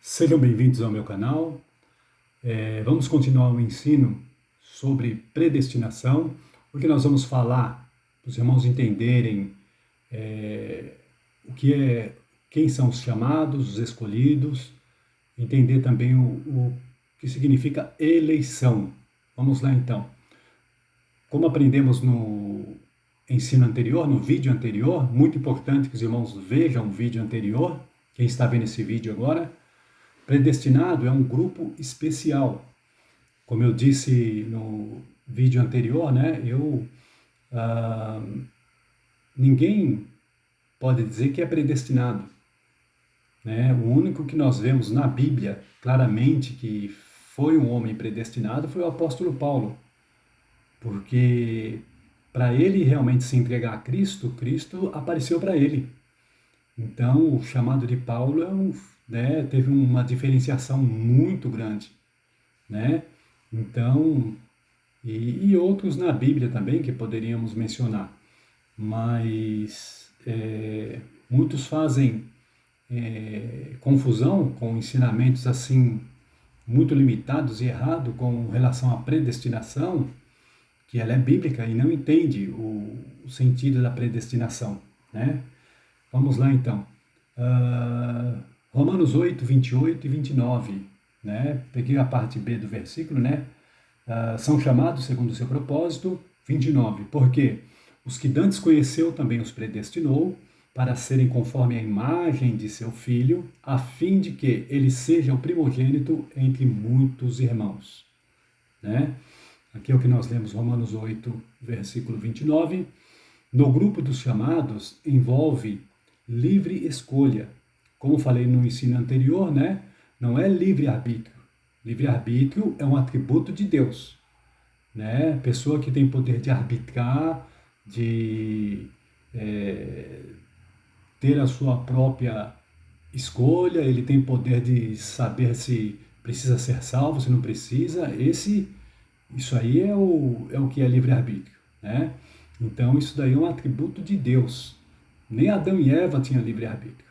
Sejam bem-vindos ao meu canal. Vamos continuar o ensino sobre predestinação. Hoje nós vamos falar, para os irmãos entenderem o que é, quem são os chamados, os escolhidos, entender também o que significa eleição. Vamos lá então. Como aprendemos no ensino anterior, no vídeo anterior, muito importante que os irmãos vejam o vídeo anterior, quem está vendo esse vídeo agora. Predestinado é um grupo especial. Como eu disse no vídeo anterior, né, ninguém pode dizer que é predestinado, né? O único que nós vemos na Bíblia claramente que foi um homem predestinado foi o apóstolo Paulo, porque para ele realmente se entregar a Cristo, Cristo apareceu para ele. Então, o chamado de Paulo teve uma diferenciação muito grande, né? Então, e outros na Bíblia também que poderíamos mencionar, mas muitos fazem confusão com ensinamentos assim muito limitados e errados com relação à predestinação, que ela é bíblica e não entende o sentido da predestinação, né? Vamos lá então. Romanos 8, 28 e 29, né? Peguei a parte B do versículo, né? São chamados segundo o seu propósito, 29. Porque os que dantes conheceu também os predestinou para serem conforme a imagem de seu filho, a fim de que ele seja o primogênito entre muitos irmãos, né? Aqui é o que nós lemos, Romanos 8, versículo 29. No grupo dos chamados envolve livre escolha. Como falei no ensino anterior, né? Não é livre-arbítrio. Livre-arbítrio é um atributo de Deus, né? Pessoa que tem poder de arbitrar, de ter a sua própria escolha, ele tem poder de saber se precisa ser salvo, se não precisa. Isso aí é o que é livre-arbítrio, né? Então, isso daí é um atributo de Deus. Nem Adão e Eva tinham livre-arbítrio.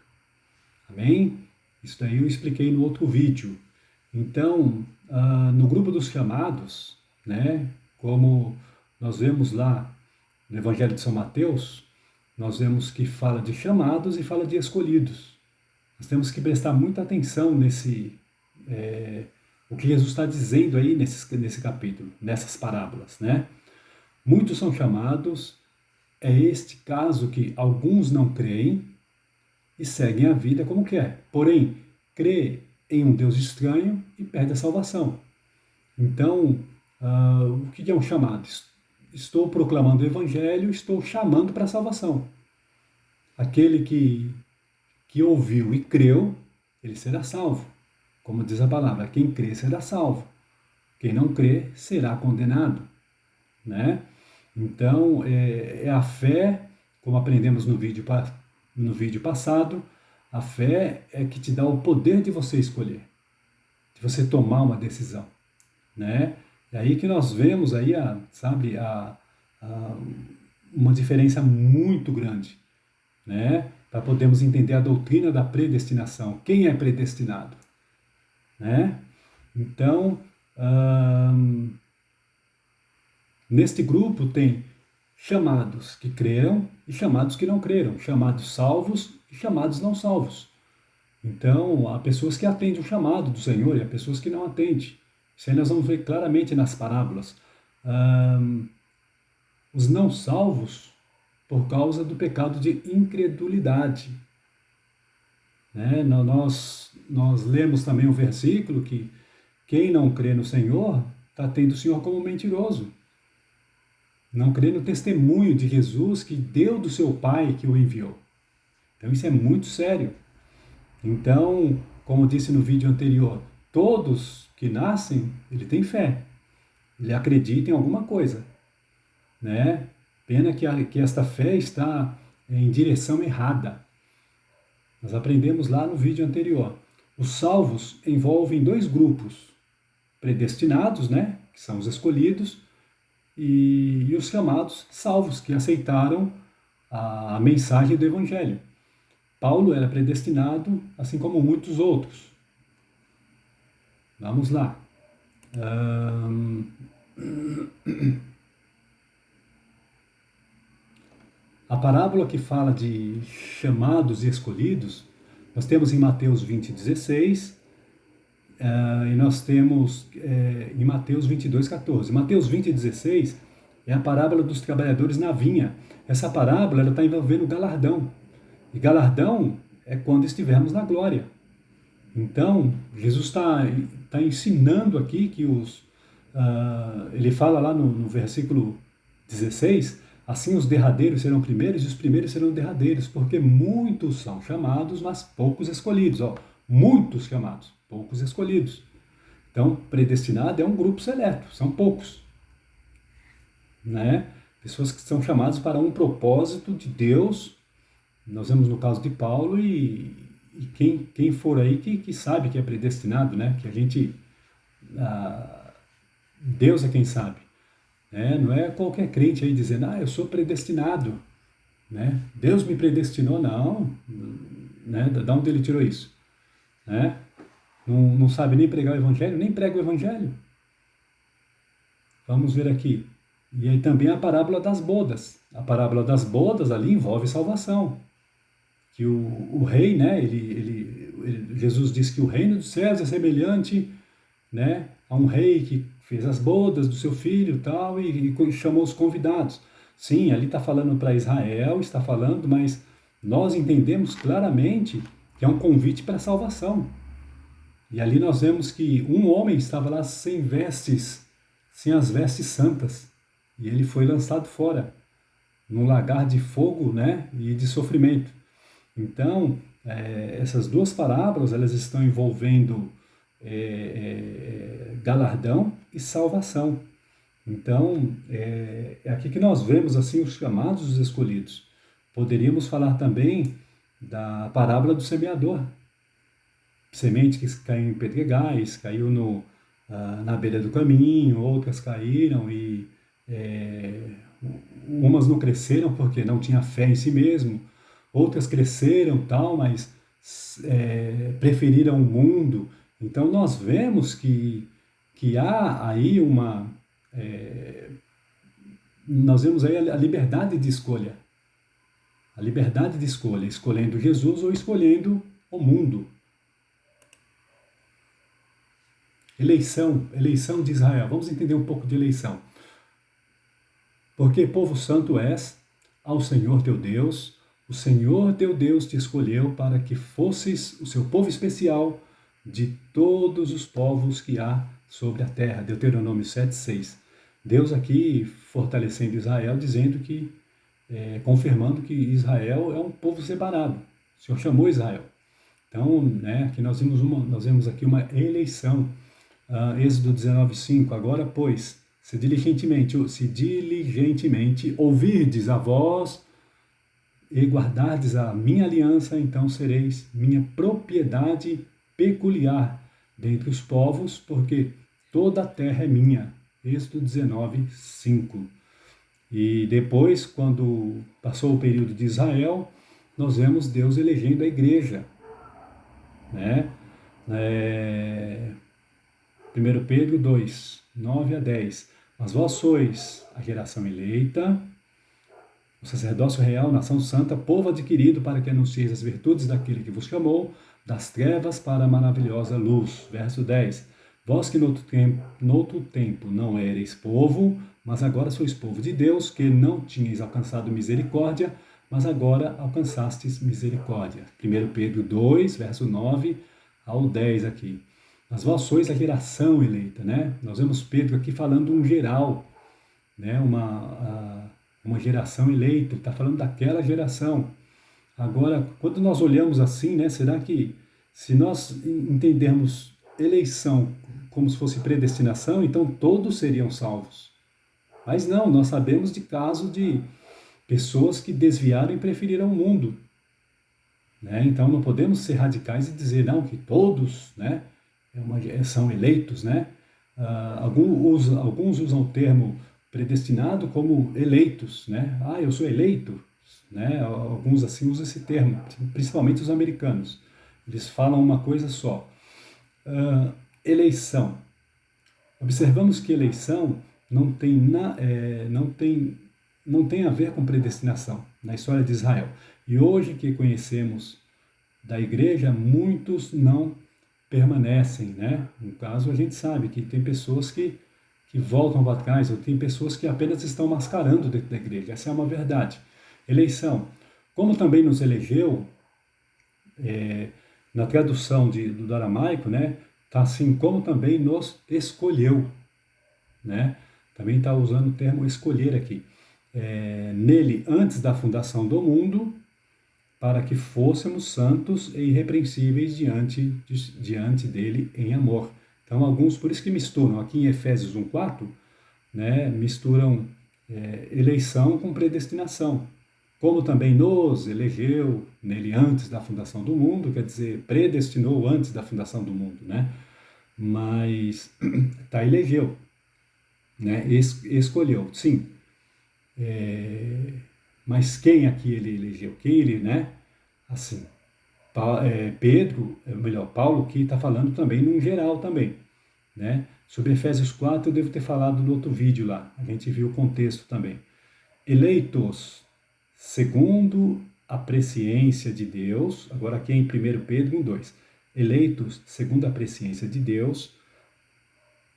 Amém? Isso daí eu expliquei no outro vídeo. Então, no grupo dos chamados, né, como nós vemos lá no Evangelho de São Mateus, nós vemos que fala de chamados e fala de escolhidos. Nós temos que prestar muita atenção o que Jesus está dizendo aí nesse capítulo, nessas parábolas, né? Muitos são chamados, é este caso que alguns não creem e seguem a vida como quer. Porém, crê em um Deus estranho e perde a salvação. Então, o que é um chamado? Estou proclamando o Evangelho, estou chamando para a salvação. Aquele que ouviu e creu, ele será salvo. Como diz a palavra, quem crê será salvo. Quem não crê será condenado, né? Então, é a fé, como aprendemos no vídeo passado, a fé é que te dá o poder de você escolher, de você tomar uma decisão, né? É aí que nós vemos aí, uma diferença muito grande, né? Para podermos entender a doutrina da predestinação. Quem é predestinado, né? Então, neste grupo tem chamados que creram e chamados que não creram, chamados salvos e chamados não salvos. Então, há pessoas que atendem o chamado do Senhor e há pessoas que não atendem. Isso aí nós vamos ver claramente nas parábolas. Os não salvos, por causa do pecado de incredulidade. Né? Nós lemos também um versículo que quem não crê no Senhor está tendo o Senhor como mentiroso. Não crê no testemunho de Jesus que deu do seu Pai que o enviou. Então isso é muito sério. Então, como disse no vídeo anterior, todos que nascem, ele tem fé. Ele acredita em alguma coisa, né? Pena que esta fé está em direção errada. Nós aprendemos lá no vídeo anterior. Os salvos envolvem dois grupos. Predestinados, né? Que são os escolhidos, e os chamados salvos, que aceitaram a mensagem do Evangelho. Paulo era predestinado, assim como muitos outros. Vamos lá. Ahn, A parábola que fala de chamados e escolhidos, nós temos em Mateus 20:16 e nós temos em Mateus 22:14. Mateus 20:16 é a parábola dos trabalhadores na vinha. Essa parábola está envolvendo galardão. E galardão é quando estivermos na glória. Então, Jesus está ensinando aqui que ele fala lá no versículo 16, assim os derradeiros serão primeiros e os primeiros serão derradeiros, porque muitos são chamados, mas poucos escolhidos. Ó, muitos chamados, poucos escolhidos. Então, predestinado é um grupo seleto, são poucos. Né? Pessoas que são chamadas para um propósito de Deus. Nós vemos no caso de Paulo e quem for aí que sabe que é predestinado, né? Que a gente... Deus é quem sabe. Né? Não é qualquer crente aí dizendo, eu sou predestinado. Né? Deus me predestinou, não. Né? Da onde ele tirou isso? Né? Não sabe nem pregar o evangelho, nem prega o evangelho. Vamos ver aqui. E aí também a parábola das bodas. A parábola das bodas ali envolve salvação. Que o rei, né, Jesus diz que o reino dos céus é semelhante, né, a um rei que fez as bodas do seu filho tal, e chamou os convidados. Sim, ali está falando para Israel, está falando, mas nós entendemos claramente que é um convite para a salvação. E ali nós vemos que um homem estava lá sem vestes, sem as vestes santas, e ele foi lançado fora, num lagar de fogo, né, e de sofrimento. Então, essas duas parábolas, elas estão envolvendo galardão e salvação. Então, é aqui que nós vemos assim os chamados dos escolhidos. Poderíamos falar também da parábola do semeador. Semente que caiu em pedregais, caiu na beira do caminho, outras caíram e umas não cresceram porque não tinha fé em si mesmo, outras cresceram tal, mas preferiram o mundo. Então nós vemos que há aí nós vemos aí a liberdade de escolha. A liberdade de escolha, escolhendo Jesus ou escolhendo o mundo. Eleição de Israel. Vamos entender um pouco de eleição. Porque povo santo és ao Senhor teu Deus, o Senhor teu Deus te escolheu para que fosses o seu povo especial de todos os povos que há sobre a terra. Deuteronômio 7:6. Deus aqui fortalecendo Israel, dizendo que, confirmando que Israel é um povo separado. O Senhor chamou Israel. Então, né, aqui nós vemos aqui uma eleição. Êxodo 19:5. Agora, pois, se diligentemente ouvirdes a voz e guardardes a minha aliança, então sereis minha propriedade peculiar dentre os povos, porque toda a terra é minha. Êxodo 19:5. E depois, quando passou o período de Israel, nós vemos Deus elegendo a igreja. Né? 1 Pedro 2, 9-10. Mas vós sois a geração eleita, o sacerdócio real, nação santa, povo adquirido para que anuncieis as virtudes daquele que vos chamou, das trevas para a maravilhosa luz. Verso 10. Vós que noutro tempo não éreis povo, mas agora sois povo de Deus, que não tinhais alcançado misericórdia, mas agora alcançastes misericórdia. 1 Pedro 2, verso 9-10 aqui. Mas vós sois a geração eleita, né? Nós vemos Pedro aqui falando um geral, né? Uma geração eleita, ele está falando daquela geração. Agora, quando nós olhamos assim, né? Será que se nós entendermos eleição como se fosse predestinação, então todos seriam salvos? Mas não, nós sabemos de casos de pessoas que desviaram e preferiram o mundo. Né? Então não podemos ser radicais e dizer não, que todos, né? São eleitos, né? Alguns usam o termo predestinado como eleitos, né? Eu sou eleito, né? Alguns assim usam esse termo, principalmente os americanos. Eles falam uma coisa só. Eleição. Observamos que eleição não tem a ver com predestinação na história de Israel. E hoje que conhecemos da igreja, muitos não permanecem, né? No caso, a gente sabe que tem pessoas que voltam para trás, ou tem pessoas que apenas estão mascarando dentro da igreja. Essa é uma verdade. Eleição. Como também nos elegeu, na tradução do aramaico, né? Tá assim, como também nos escolheu, né? Também está usando o termo escolher aqui. Nele, antes da fundação do mundo, para que fôssemos santos e irrepreensíveis diante dele em amor. Então, alguns, por isso que misturam, aqui em Efésios 1:4, né, misturam eleição com predestinação. Como também nos elegeu nele antes da fundação do mundo, quer dizer, predestinou antes da fundação do mundo, né? Mas tá, elegeu, né? Escolheu, sim. Mas quem aqui ele elegeu? Quem ele, né? Assim, Pedro, melhor, Paulo, que está falando também num geral também, né? Sobre Efésios 4 eu devo ter falado no outro vídeo lá, a gente viu o contexto também. Eleitos segundo a presciência de Deus, agora aqui é em 1 Pedro 1:2, eleitos segundo a presciência de Deus,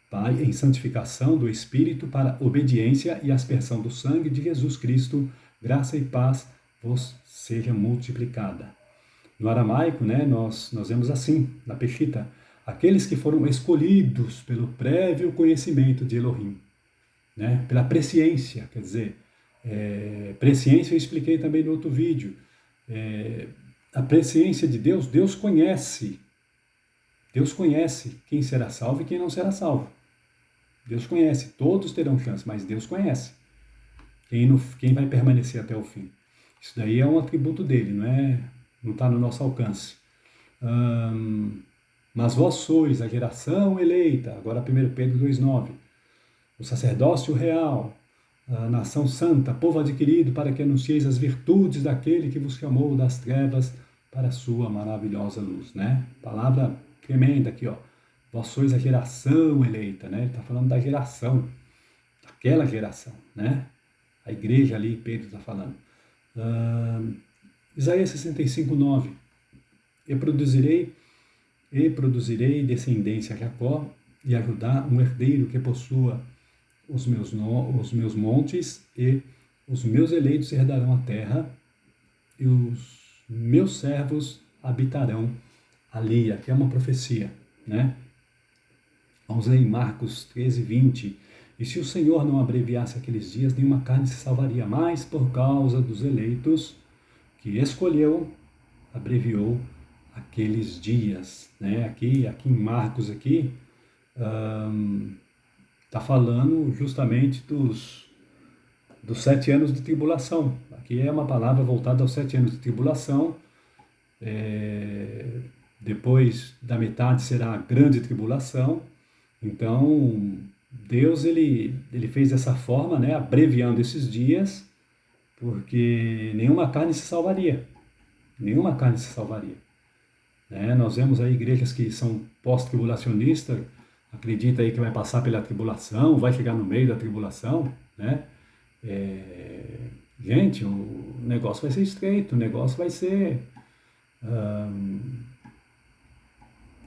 Pai, em santificação do Espírito para obediência e aspersão do sangue de Jesus Cristo, graça e paz vos seja multiplicada. No aramaico, né, nós vemos assim, na Peshita, aqueles que foram escolhidos pelo prévio conhecimento de Elohim, né, pela presciência, quer dizer, presciência eu expliquei também no outro vídeo, a presciência de Deus, Deus conhece quem será salvo e quem não será salvo. Deus conhece, todos terão chance, mas Deus conhece quem vai permanecer até o fim. Isso daí é um atributo dele, não está no nosso alcance. Mas vós sois a geração eleita, agora 1 Pedro 2:9, o sacerdócio real, a nação santa, povo adquirido, para que anuncieis as virtudes daquele que vos chamou das trevas para a sua maravilhosa luz, né? Palavra tremenda aqui, ó. Vós sois a geração eleita, né? Ele está falando da geração, daquela geração, né? A igreja ali, Pedro está falando. Isaías 65:9. E produzirei descendência a Jacó e a Judá, um herdeiro que possua os meus montes, e os meus eleitos herdarão a terra, e os meus servos habitarão ali. Aqui é uma profecia, né? Vamos ler em Marcos 13:20. E se o Senhor não abreviasse aqueles dias, nenhuma carne se salvaria, mas por causa dos eleitos que escolheu, abreviou aqueles dias, né? Aqui em Marcos aqui está falando justamente dos 7 anos de tribulação. Aqui é uma palavra voltada aos 7 anos de tribulação. Depois da metade será a grande tribulação. Então, Deus ele fez dessa forma, né, abreviando esses dias, porque nenhuma carne se salvaria. Nenhuma carne se salvaria. Né? Nós vemos aí igrejas que são pós-tribulacionistas, acredita aí que vai passar pela tribulação, vai chegar no meio da tribulação, né? Gente, o negócio vai ser estreito, o negócio vai ser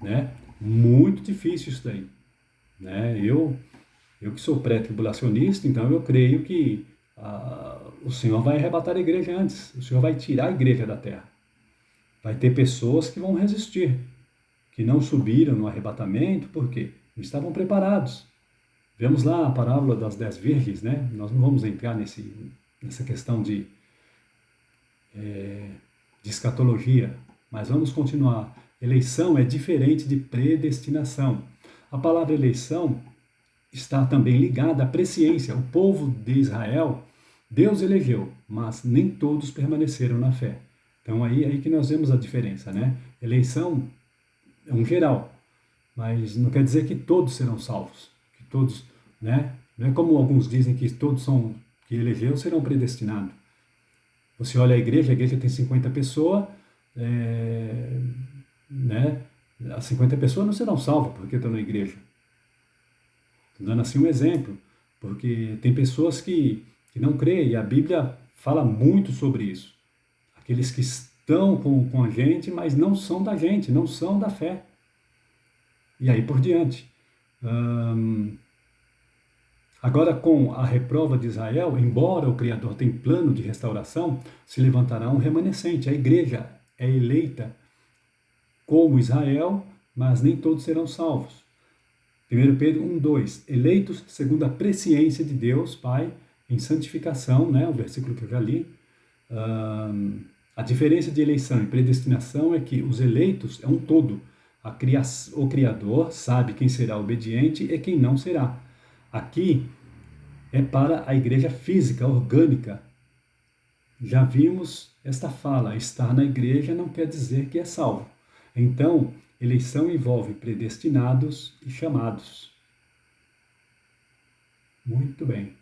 né? Muito difícil isso daí. Né? Eu que sou pré-tribulacionista, então eu creio que o Senhor vai arrebatar a igreja antes, o Senhor vai tirar a igreja da terra. Vai ter pessoas que vão resistir, que não subiram no arrebatamento, porque não estavam preparados. Vemos lá a parábola das 10 virgens, né? Nós não vamos entrar nessa questão de escatologia, mas vamos continuar. Eleição é diferente de predestinação. A palavra eleição está também ligada à presciência. O povo de Israel, Deus elegeu, mas nem todos permaneceram na fé. Então aí que nós vemos a diferença, né? Eleição é um geral, mas não quer dizer que todos serão salvos, que todos, né? Não é como alguns dizem que todos que elegeu serão predestinados. Você olha a igreja tem 50 pessoas, né? as 50 pessoas não serão salvas porque estão na igreja. Estou dando assim um exemplo, porque tem pessoas que não creem, e a Bíblia fala muito sobre isso. Aqueles que estão com a gente, mas não são da gente, não são da fé. E aí por diante. Agora, com a reprova de Israel, embora o Criador tenha plano de restauração, se levantará um remanescente. A igreja é eleita como Israel, mas nem todos serão salvos. 1 Pedro 1:2, eleitos segundo a presciência de Deus, Pai, em santificação, né, o versículo que eu já li. A diferença de eleição e predestinação é que os eleitos é um todo. O Criador sabe quem será obediente e quem não será. Aqui é para a igreja física, orgânica. Já vimos esta fala, estar na igreja não quer dizer que é salvo. Então, eleição envolve predestinados e chamados. Muito bem.